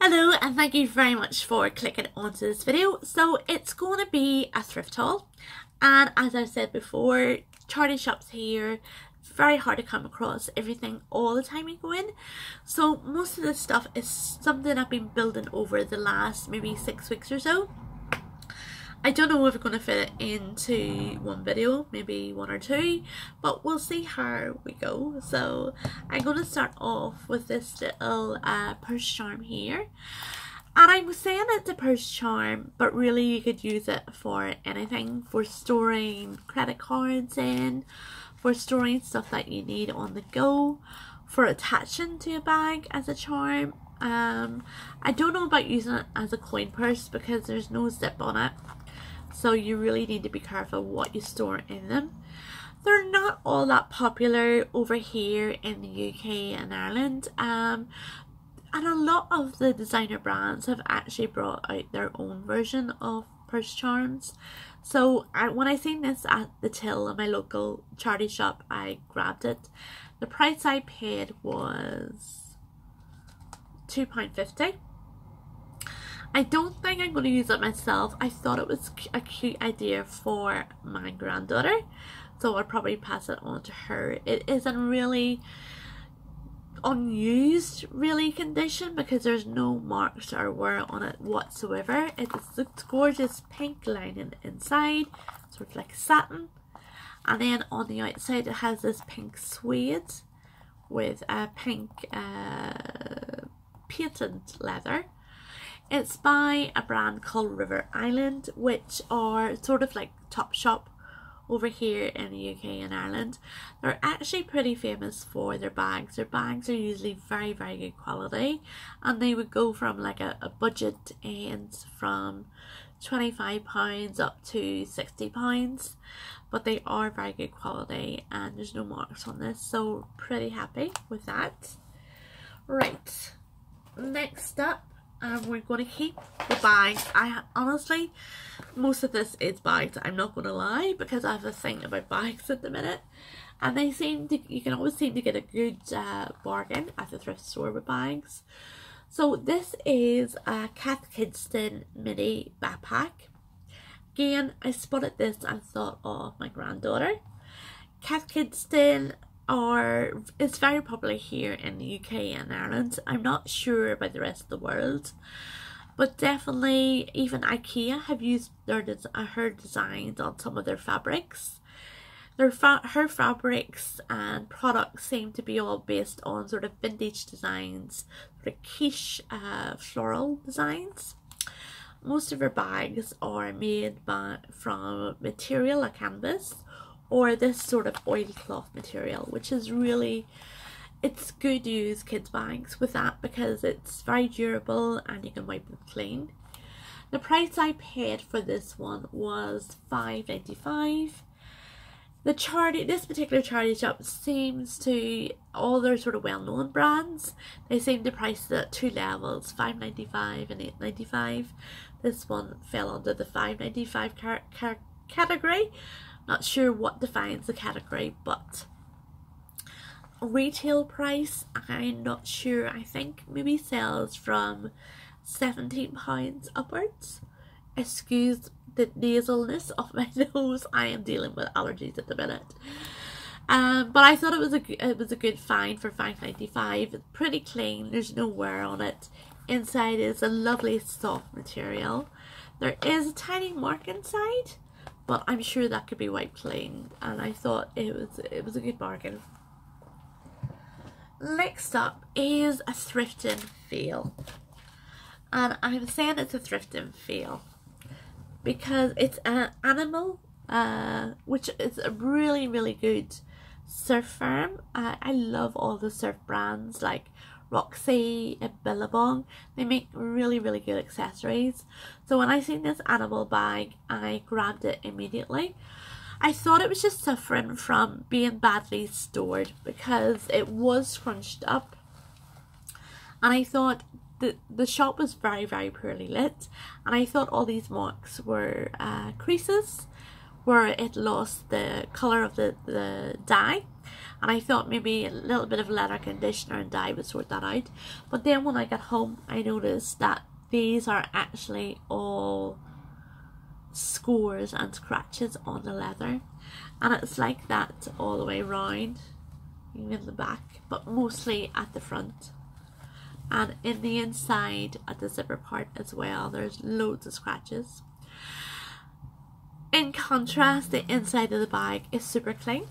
Hello and thank you very much for clicking onto this video. So it's going to be a thrift haul, and as I've said before, charity shops here, very hard to come across everything all the time you go in. So most of this stuff is something I've been building over the last maybe 6 weeks or so. I don't know if we're going to fit it into one video, maybe one or two, but we'll see how we go. So I'm going to start off with this little purse charm here. And I was saying it's a purse charm, but really you could use it for anything, for storing credit cards in, for storing stuff that you need on the go, for attaching to a bag as a charm. I don't know about using it as a coin purse because there's no zip on it. So you really need to be careful what you store in them. They're not all that popular over here in the UK and Ireland. And a lot of the designer brands have actually brought out their own version of purse charms. So when I seen this at the till in my local charity shop, I grabbed it. The price I paid was £2.50. I don't think I'm going to use it myself. I thought it was a cute idea for my granddaughter, so I'll probably pass it on to her. It is in really unused condition because there's no marks or wear on it whatsoever. It's a gorgeous pink lining inside, sort of like satin, and then on the outside it has this pink suede with a pink patent leather. It's by a brand called River Island, which are sort of like Topshop over here in the UK and Ireland. They're actually pretty famous for their bags. Their bags are usually very good quality, and they would go from like a budget end from £25 up to £60, but they are very good quality and there's no marks on this, so pretty happy with that. Right, next up, we're going to keep the bags. Honestly, most of this is bags, I'm not going to lie, because I have a thing about bags at the minute, and they seem to, you can always seem to get a good bargain at the thrift store with bags. So this is a Cath Kidston mini backpack. Again, I spotted this and thought, oh, my granddaughter. Cath Kidston it's very popular here in the UK and Ireland. I'm not sure about the rest of the world, but definitely even IKEA have used her designs on some of their fabrics. Her fabrics and products seem to be all based on sort of vintage designs, sort of quiche floral designs. Most of her bags are made from material like canvas, or this sort of oilcloth material, which is really, it's good to use kids bags with that because it's very durable and you can wipe them clean. The price I paid for this one was £5.95. This particular charity shop seems to, all their sort of well-known brands, they seem to price it at two levels, £5.95 and £8.95. This one fell under the £5.95 category. Not sure what defines the category, but retail price, I'm not sure. I think maybe sells from £17 upwards. Excuse the nasalness of my nose. I am dealing with allergies at the minute. But I thought it was a good find for £5.95. It's pretty clean. There's no wear on it. Inside is a lovely soft material. There is a tiny mark inside, but I'm sure that could be wiped clean, and I thought it was a good bargain. Next up is a thrifting fail, and I'm saying it's a thrifting fail because it's an animal, which is a really good surf firm. I love all the surf brands like Roxy and Billabong. They make really good accessories. So when I seen this animal bag, I grabbed it immediately. I thought it was just suffering from being badly stored because it was scrunched up, and I thought the shop was very poorly lit, and I thought all these marks were creases where it lost the colour of the dye. and I thought maybe a little bit of leather conditioner and dye would sort that out. But then when I got home, I noticed that these are actually all scores and scratches on the leather, and it's like that all the way around, even in the back, but mostly at the front. And in the inside at the zipper part as well, there's loads of scratches. In contrast, the inside of the bag is super clean.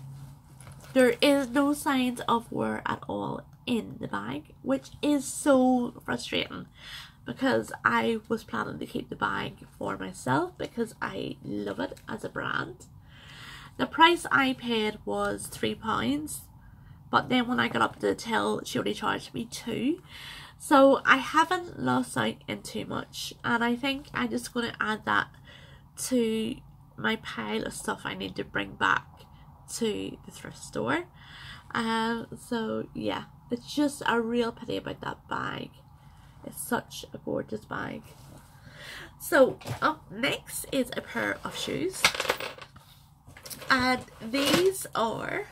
There is no signs of wear at all in the bag, which is so frustrating, because I was planning to keep the bag for myself because I love it as a brand. The price I paid was £3, but then when I got up to the till, she only charged me £2. So I haven't lost out in too much, and I think I'm just going to add that to my pile of stuff I need to bring back to the thrift store. So yeah, it's just a real pity about that bag. It's such a gorgeous bag. So up next is a pair of shoes, and these are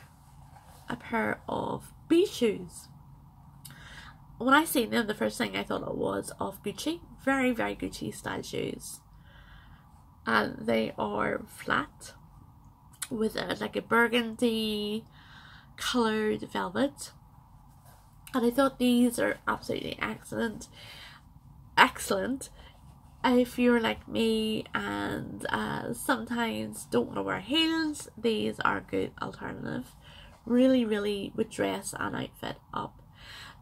a pair of beach shoes. When I seen them, the first thing I thought it was of Gucci. Very, very Gucci style shoes, and they are flat with like a burgundy coloured velvet. And I thought these are absolutely excellent if you're like me and sometimes don't want to wear heels. These are a good alternative. Really would dress an outfit up.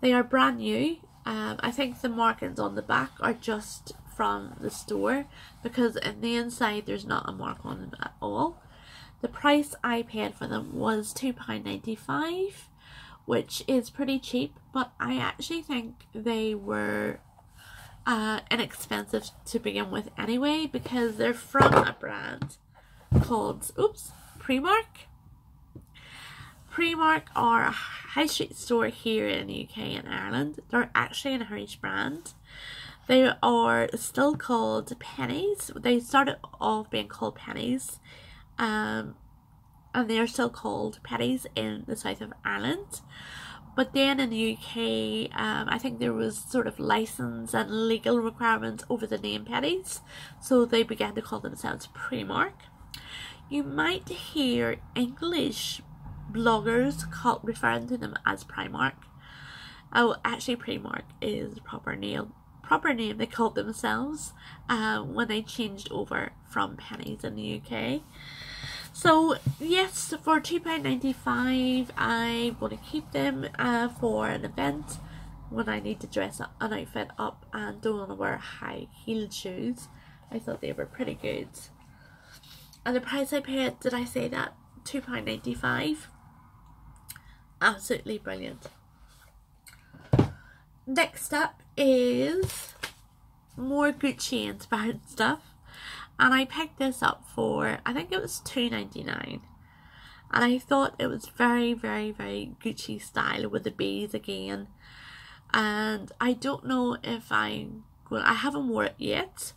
They are brand new. I think the markings on the back are just from the store, because in the inside there's not a mark on them at all. The price I paid for them was £2.95, which is pretty cheap, but I actually think they were inexpensive to begin with anyway, because they're from a brand called Primark. Primark are a high street store here in the UK and Ireland. They're actually an Irish brand. They are still called pennies. They started off being called pennies, and they are still called pennies in the south of Ireland. But then in the UK, I think there was sort of license and legal requirements over the name pennies, so they began to call themselves Primark. You might hear English bloggers referring to them as Primark. Oh, actually Primark is the proper name they called themselves when they changed over from pennies in the UK. So yes, for £2.95 I want to keep them for an event when I need to dress up an outfit up and don't want to wear high heeled shoes. I thought they were pretty good. And the price I paid, did I say that? £2.95. Absolutely brilliant. Next up is more Gucci inspired stuff, and I picked this up for, I think it was $2.99, and I thought it was very very Gucci style with the bees again. And I don't know if I haven't worn it yet,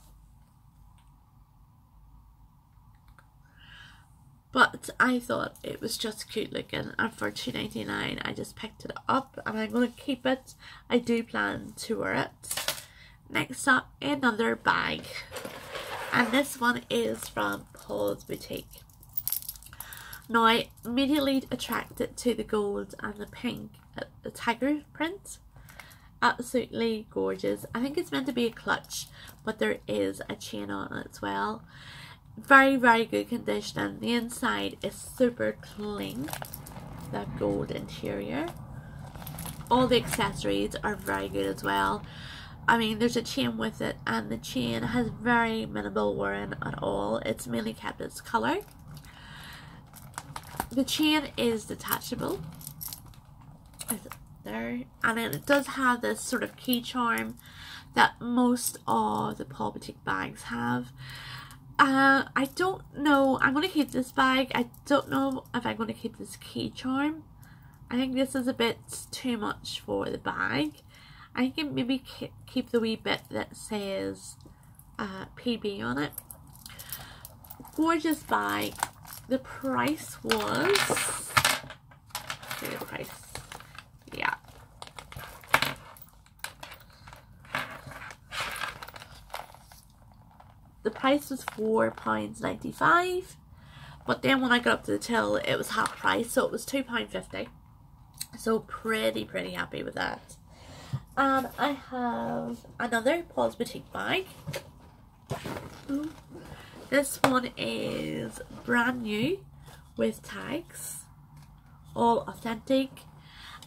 but I thought it was just cute looking, and for $2.99 I just picked it up and I'm going to keep it. I do plan to wear it. Next up, another bag, and this one is from Paul's Boutique. Now I immediately attracted to the gold and the pink, the tiger print. Absolutely gorgeous. I think it's meant to be a clutch, but there is a chain on it as well. Very good condition, and the inside is super clean. That gold interior. All the accessories are very good as well. I mean, there's a chain with it, and the chain has very minimal wearing at all. It's mainly kept its colour. The chain is detachable. There, and then it does have this sort of key charm that most of the Paul Boutique bags have. I don't know, I'm going to keep this bag. I don't know if I'm going to keep this key charm. I think this is a bit too much for the bag. I can maybe keep the wee bit that says PB on it. Gorgeous bag. The price was see the price. Yeah. The price was £4.95, but then when I got up to the till, it was half price, so it was £2.50. So pretty happy with that. And I have another Paul's Boutique bag. This one is brand new with tags, all authentic.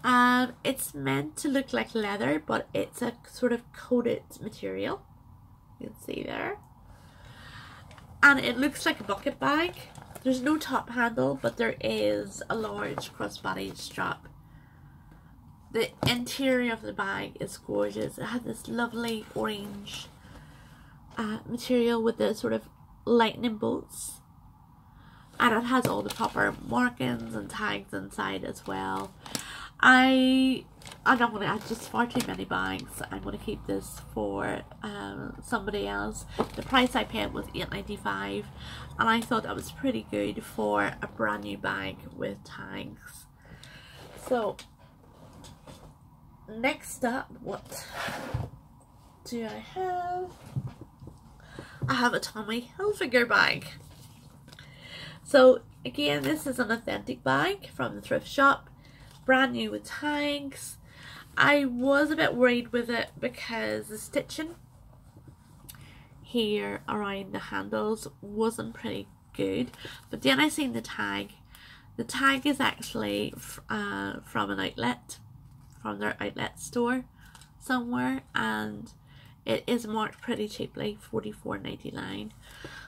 It's meant to look like leather, but it's a sort of coated material. You can see there. And it looks like a bucket bag. There's no top handle, but there is a large crossbody strap. The interior of the bag is gorgeous. It has this lovely orange material with the sort of lightning bolts. And it has all the proper markings and tags inside as well. I'm not going to add just far too many bags. I'm going to keep this for somebody else. The price I paid was $8.95, and I thought that was pretty good for a brand new bag with tags. So next up, what do I have? I have a Tommy Hilfiger bag. So again, this is an authentic bag from the thrift shop. Brand new with tags. I was a bit worried with it because the stitching here around the handles wasn't pretty good, but then I seen the tag. The tag is actually from an outlet, from their outlet store somewhere, and it is marked pretty cheaply, $44.99.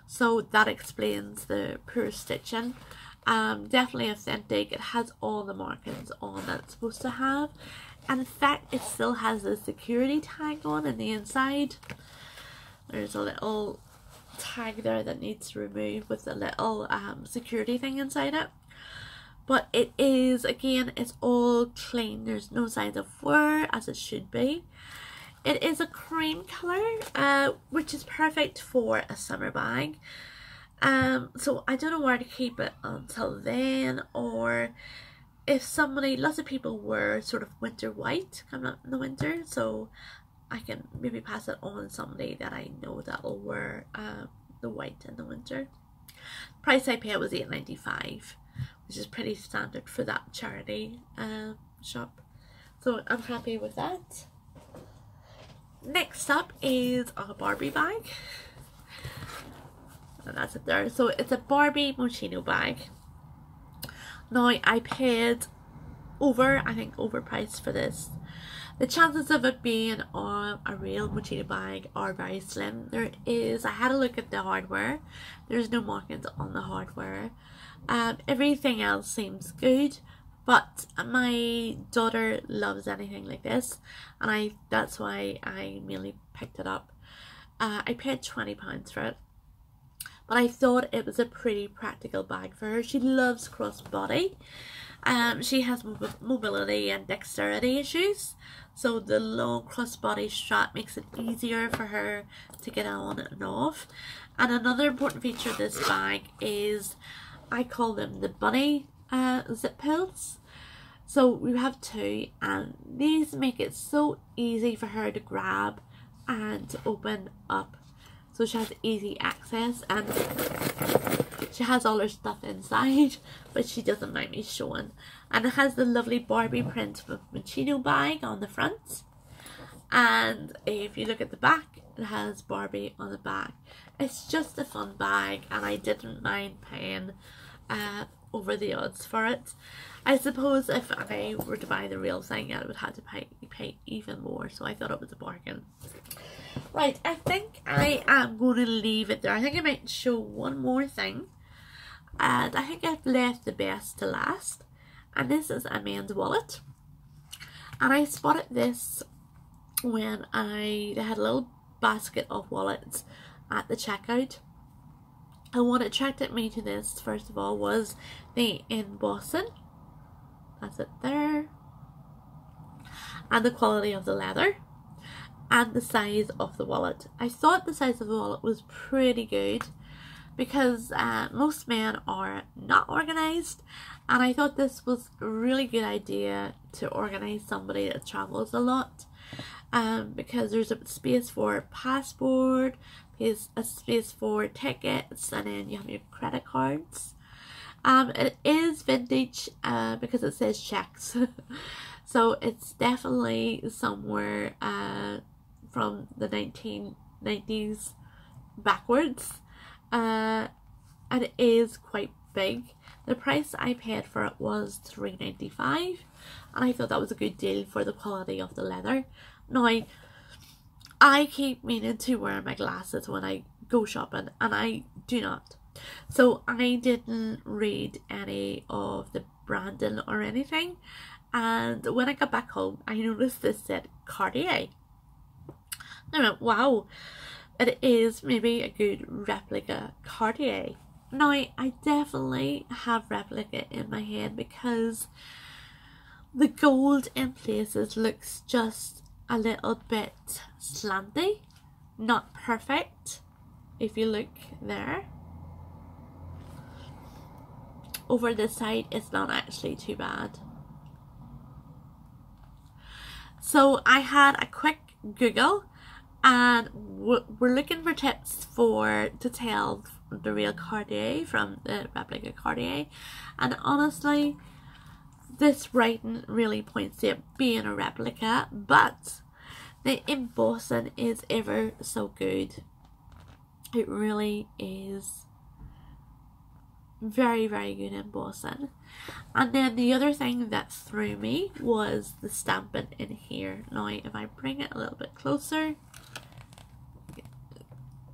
So that explains the poor stitching. Definitely authentic. It has all the markings on that it's supposed to have, and in fact it still has the security tag on in the inside. There's a little tag there that needs to remove with a little security thing inside it, but it is, again, it's all clean. There's no signs of wear, as it should be. It is a cream colour, which is perfect for a summer bag. So I don't know where to keep it until then, or if somebody, lots of people wear sort of winter white coming up in the winter, so I can maybe pass it on to somebody that I know that will wear the white in the winter. The price I paid was $8.95, which is pretty standard for that charity shop, so I'm happy with that. Next up is a Barbie bag. And that's it there. So it's a Barbie Moschino bag. Now I paid I think overpriced for this. The chances of it being on a real Moschino bag are very slim. I had a look at the hardware. There's no markings on the hardware. Everything else seems good, but my daughter loves anything like this, and that's why I mainly picked it up. I paid £20 for it. But I thought it was a pretty practical bag for her. She loves crossbody. She has mobility and dexterity issues, so the long crossbody strap makes it easier for her to get on and off. And another important feature of this bag is, I call them the bunny zip pulls. So we have two, and these make it so easy for her to grab and to open up. So she has easy access, and she has all her stuff inside, but she doesn't mind me showing. And it has the lovely Barbie print with Moschino bag on the front. And if you look at the back, it has Barbie on the back. It's just a fun bag, and I didn't mind paying over the odds for it. I suppose if I were to buy the real thing, I would have to pay even more, so I thought it was a bargain. Right, I think I am going to leave it there. I think I might show one more thing, and I think I've left the best to last, and this is a men's wallet. And I spotted this when they had a little basket of wallets at the checkout, and what attracted me to this, first of all, was the embossing. That's it there, and the quality of the leather, and the size of the wallet. I thought the size of the wallet was pretty good. because most men are not organised, and I thought this was a really good idea to organise somebody that travels a lot, because there's a space for passport, there's a space for tickets, and then you have your credit cards. It is vintage because it says checks. So it's definitely somewhere from the 1990s backwards, and it is quite big. The price I paid for it was $3.95, and I thought that was a good deal for the quality of the leather. Now, I keep meaning to wear my glasses when I go shopping, and I do not. So I didn't read any of the branding or anything, and when I got back home I noticed this said Cartier. I went, wow, it is maybe a good replica Cartier. Now, I definitely have replica in my head because the gold in places looks just a little bit slanty, not perfect. If you look there, over this side it's not actually too bad. So I had a quick Google, and we're looking for tips to tell the real Cartier from the replica Cartier, and honestly this writing really points to it being a replica, but the embossing is ever so good. It really is very, very good embossing. And then the other thing that threw me was the stamping in here. Now if I bring it a little bit closer,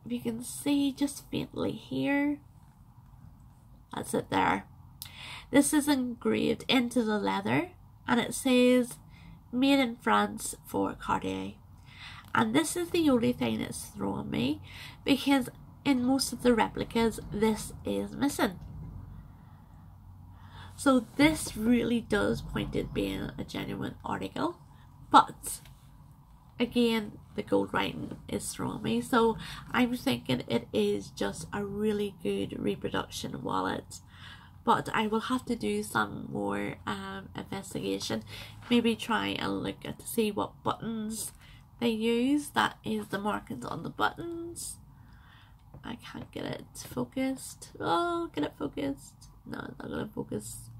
you can see just faintly here, that's it there. This is engraved into the leather, and it says made in France for Cartier. And this is the only thing that's throwing me, because in most of the replicas this is missing. So this really does point at being a genuine article, but again the gold writing is throwing me, so I'm thinking it is just a really good reproduction wallet. But I will have to do some more investigation, maybe try and look at to see what buttons they use. That is the markings on the buttons. I can't get it focused. Oh, get it focused. No, it's not gonna focus.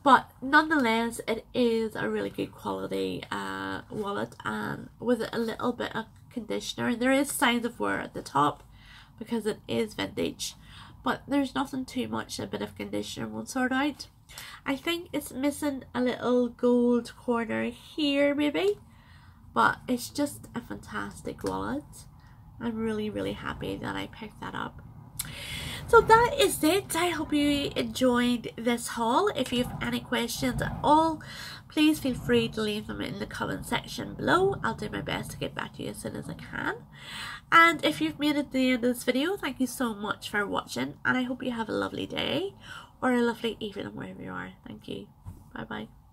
But nonetheless, it is a really good quality wallet, and with a little bit of conditioner. There is signs of wear at the top because it is vintage, but there's nothing too much. A bit of conditioner won't sort out. I think it's missing a little gold corner here maybe, but it's just a fantastic wallet. I'm really, really happy that I picked that up. So that is it. I hope you enjoyed this haul. If you have any questions at all, please feel free to leave them in the comment section below. I'll do my best to get back to you as soon as I can. And if you've made it to the end of this video, thank you so much for watching, and I hope you have a lovely day or a lovely evening wherever you are. Thank you. Bye bye.